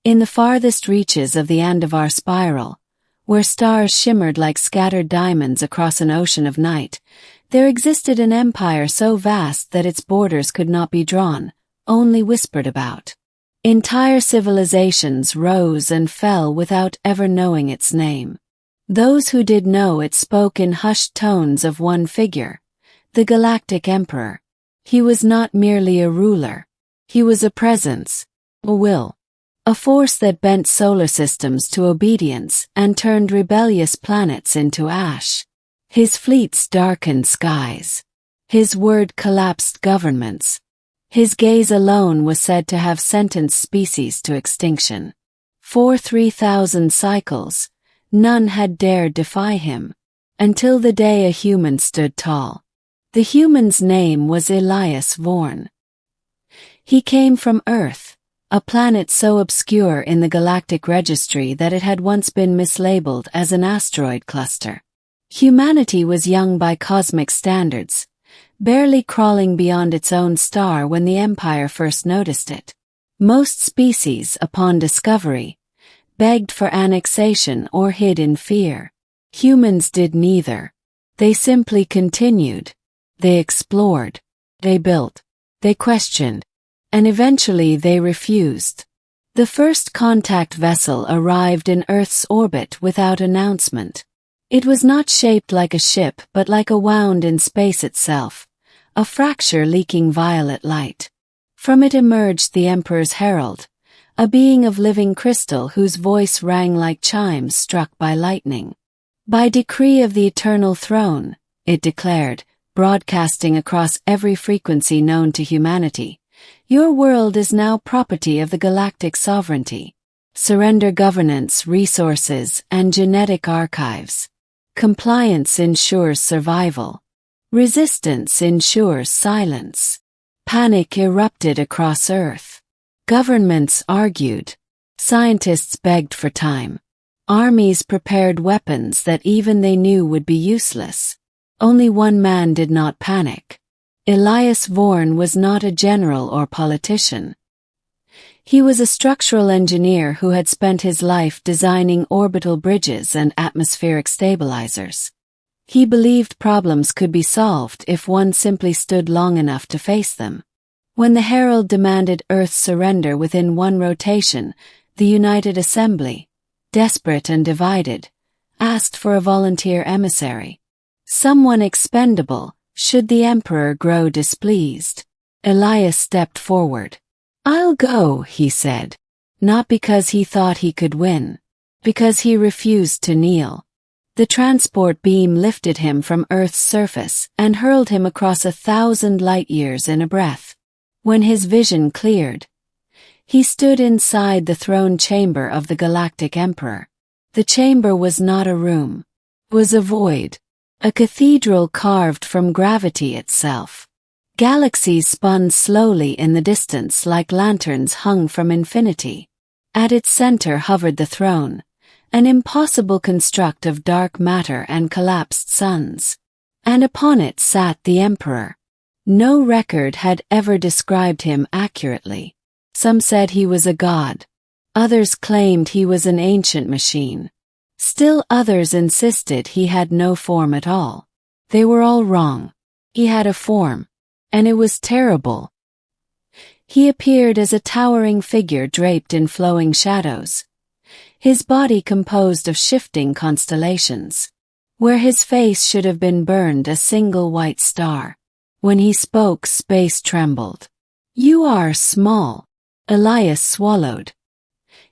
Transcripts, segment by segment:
In the farthest reaches of the Andromeda spiral, where stars shimmered like scattered diamonds across an ocean of night, there existed an empire so vast that its borders could not be drawn, only whispered about. Entire civilizations rose and fell without ever knowing its name. Those who did know it spoke in hushed tones of one figure, the Galactic Emperor. He was not merely a ruler. He was a presence, a will, a force that bent solar systems to obedience and turned rebellious planets into ash. His fleets darkened skies. His word collapsed governments. His gaze alone was said to have sentenced species to extinction. For 3,000 cycles, none had dared defy him, until the day a human stood tall. The human's name was Elias Vorn. He came from Earth, a planet so obscure in the galactic registry that it had once been mislabeled as an asteroid cluster. Humanity was young by cosmic standards, barely crawling beyond its own star when the Empire first noticed it. Most species, upon discovery, begged for annexation or hid in fear. Humans did neither. They simply continued. They explored. They built. They questioned. And eventually they refused. The first contact vessel arrived in Earth's orbit without announcement. It was not shaped like a ship but like a wound in space itself, a fracture leaking violet light. From it emerged the Emperor's herald, a being of living crystal whose voice rang like chimes struck by lightning. By decree of the Eternal Throne, it declared, broadcasting across every frequency known to humanity, your world is now property of the galactic sovereignty. Surrender governance, resources, and genetic archives. Compliance ensures survival. Resistance ensures silence. Panic erupted across Earth. Governments argued. Scientists begged for time. Armies prepared weapons that even they knew would be useless. Only one man did not panic. Elias Vorn was not a general or politician. He was a structural engineer who had spent his life designing orbital bridges and atmospheric stabilizers. He believed problems could be solved if one simply stood long enough to face them. When the Herald demanded Earth's surrender within one rotation, the United Assembly, desperate and divided, asked for a volunteer emissary. Someone expendable, should the Emperor grow displeased. Elias stepped forward. I'll go, he said. Not because he thought he could win. Because he refused to kneel. The transport beam lifted him from Earth's surface and hurled him across 1,000 light-years in a breath. When his vision cleared, he stood inside the throne chamber of the Galactic Emperor. The chamber was not a room. It was a void. A cathedral carved from gravity itself. Galaxies spun slowly in the distance like lanterns hung from infinity. At its center hovered the throne, an impossible construct of dark matter and collapsed suns. And upon it sat the Emperor. No record had ever described him accurately. Some said he was a god. Others claimed he was an ancient machine. Still others insisted he had no form at all. They were all wrong. He had a form. And it was terrible. He appeared as a towering figure draped in flowing shadows. His body composed of shifting constellations. Where his face should have been burned a single white star. When he spoke, space trembled. You are small. Elias swallowed.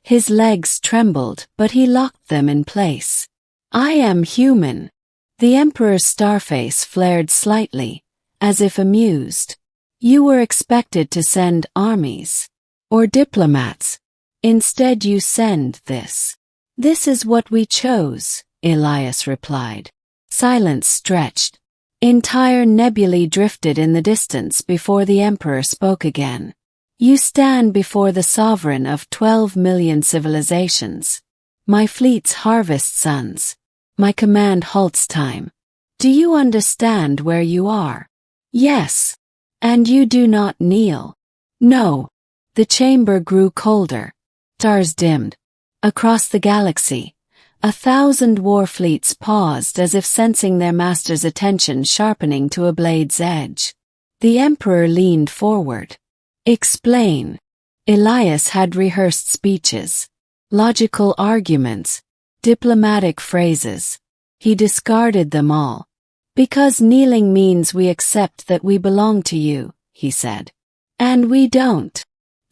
His legs trembled, but he locked them in place. I am human. The Emperor's starface flared slightly, as if amused. You were expected to send armies. Or diplomats. Instead you send this. This is what we chose, Elias replied. Silence stretched. Entire nebulae drifted in the distance before the Emperor spoke again. You stand before the sovereign of 12 million civilizations. My fleets harvest suns. My command halts time. Do you understand where you are? Yes. And you do not kneel. No. The chamber grew colder. Stars dimmed. Across the galaxy, 1,000 war fleets paused as if sensing their master's attention sharpening to a blade's edge. The Emperor leaned forward. Explain. Elias had rehearsed speeches, logical arguments, diplomatic phrases. He discarded them all. Because kneeling means we accept that we belong to you, he said. And we don't.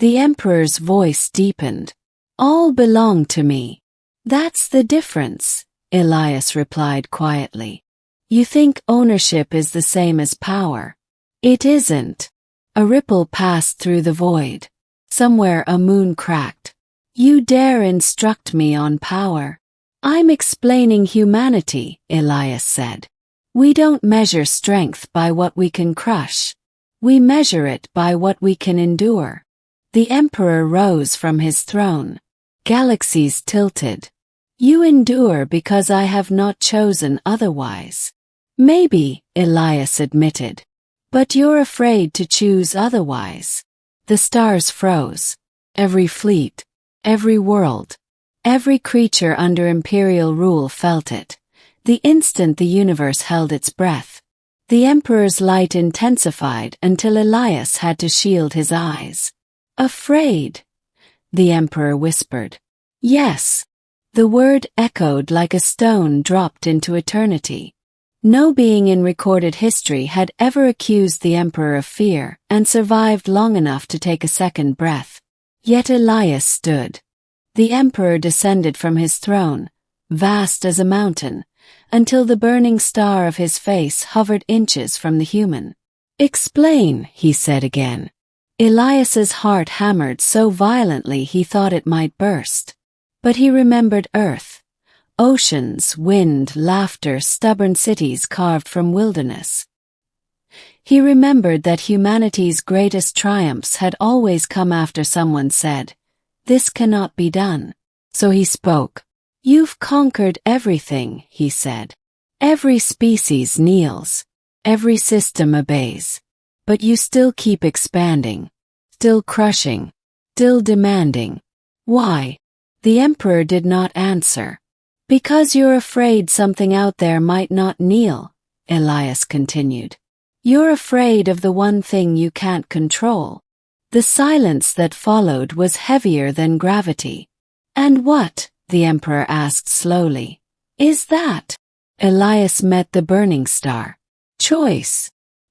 The Emperor's voice deepened. All belong to me. That's the difference, Elias replied quietly. You think ownership is the same as power. It isn't. A ripple passed through the void. Somewhere a moon cracked. You dare instruct me on power? I'm explaining humanity, Elias said. We don't measure strength by what we can crush. We measure it by what we can endure. The Emperor rose from his throne. Galaxies tilted. You endure because I have not chosen otherwise. Maybe, Elias admitted. But you're afraid to choose otherwise. The stars froze. Every fleet, every world, every creature under imperial rule felt it. The instant the universe held its breath. The Emperor's light intensified until Elias had to shield his eyes. Afraid? The Emperor whispered. Yes. The word echoed like a stone dropped into eternity. No being in recorded history had ever accused the Emperor of fear and survived long enough to take a second breath. Yet Elias stood. The Emperor descended from his throne, vast as a mountain, until the burning star of his face hovered inches from the human. Explain, he said again. Elias's heart hammered so violently he thought it might burst. But he remembered Earth. Oceans, wind, laughter, stubborn cities carved from wilderness. He remembered that humanity's greatest triumphs had always come after someone said, "This cannot be done." So he spoke. "You've conquered everything," he said. "Every species kneels. Every system obeys. But you still keep expanding. Still crushing. Still demanding. Why?" The Emperor did not answer. "Because you're afraid something out there might not kneel," Elias continued. "You're afraid of the one thing you can't control." The silence that followed was heavier than gravity. "And what?" the Emperor asked slowly. "Is that?" Elias met the burning star. "Choice."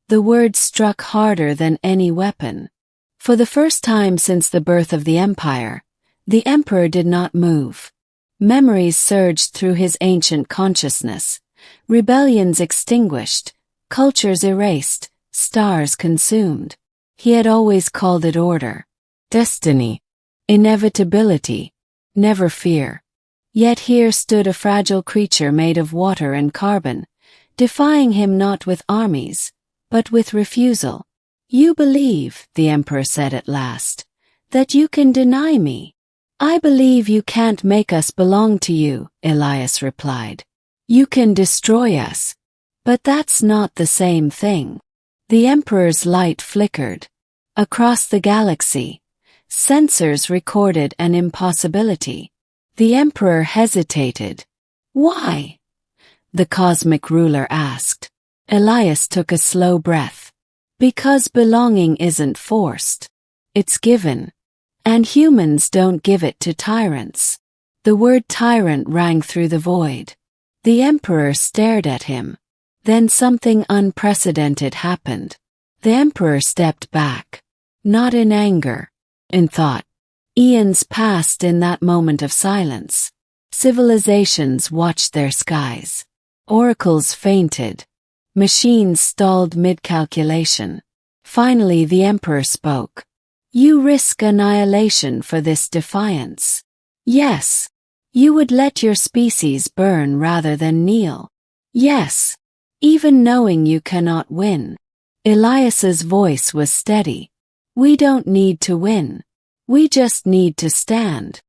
The word struck harder than any weapon. For the first time since the birth of the Empire, the Emperor did not move. Memories surged through his ancient consciousness. Rebellions extinguished, cultures erased, stars consumed. He had always called it order, destiny, inevitability, never fear. Yet here stood a fragile creature made of water and carbon, defying him not with armies, but with refusal. "You believe," the Emperor said at last, "that you can deny me." "I believe you can't make us belong to you," Elias replied. "You can destroy us. But that's not the same thing." The Emperor's light flickered. Across the galaxy, sensors recorded an impossibility. The Emperor hesitated. "Why?" the cosmic ruler asked. Elias took a slow breath. "Because belonging isn't forced. It's given. And humans don't give it to tyrants." The word tyrant rang through the void. The Emperor stared at him. Then something unprecedented happened. The Emperor stepped back. Not in anger. In thought. Eons passed in that moment of silence. Civilizations watched their skies. Oracles fainted. Machines stalled mid-calculation. Finally the Emperor spoke. "You risk annihilation for this defiance." "Yes." "You would let your species burn rather than kneel." "Yes." "Even knowing you cannot win." Elias's voice was steady. "We don't need to win. We just need to stand."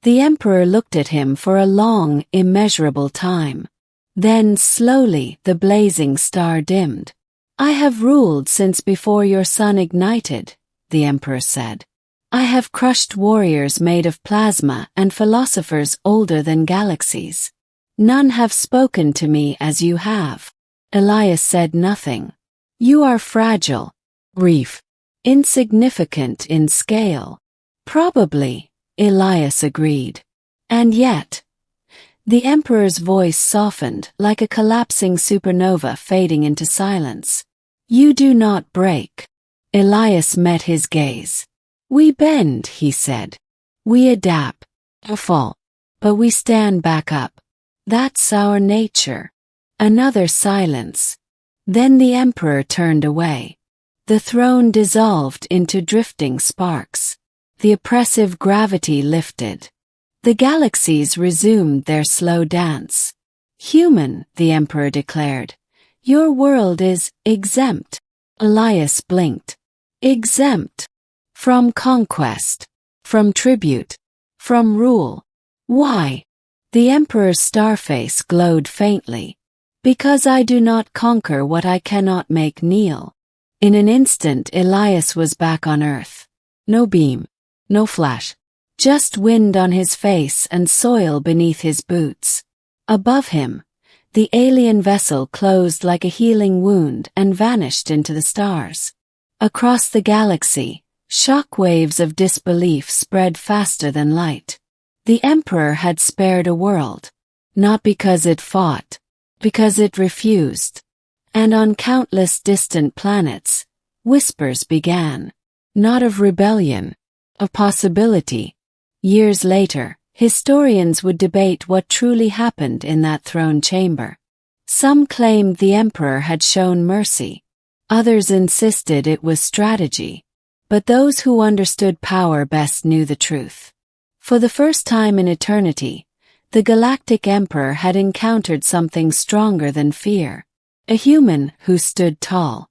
The Emperor looked at him for a long, immeasurable time. Then slowly the blazing star dimmed. "I have ruled since before your sun ignited," the Emperor said. I have crushed warriors made of plasma and philosophers older than galaxies. None have spoken to me as you have. Elias said nothing. You are fragile, brief, insignificant in scale. Probably, Elias agreed. And yet, the Emperor's voice softened like a collapsing supernova fading into silence. You do not break. Elias met his gaze. We bend, he said. We adapt, fall, but we stand back up. That's our nature. Another silence. Then the Emperor turned away. The throne dissolved into drifting sparks. The oppressive gravity lifted. The galaxies resumed their slow dance. Human, the Emperor declared. Your world is exempt. Elias blinked. Exempt. From conquest. From tribute. From rule. Why? The Emperor's starface glowed faintly. Because I do not conquer what I cannot make kneel. In an instant Elias was back on Earth. No beam. No flash. Just wind on his face and soil beneath his boots. Above him, the alien vessel closed like a healing wound and vanished into the stars. Across the galaxy, shock waves of disbelief spread faster than light. The Emperor had spared a world. Not because it fought, because it refused. And on countless distant planets, whispers began. Not of rebellion, of possibility. Years later, historians would debate what truly happened in that throne chamber. Some claimed the Emperor had shown mercy. Others insisted it was strategy. But those who understood power best knew the truth. For the first time in eternity, the Galactic Emperor had encountered something stronger than fear. A human who stood tall.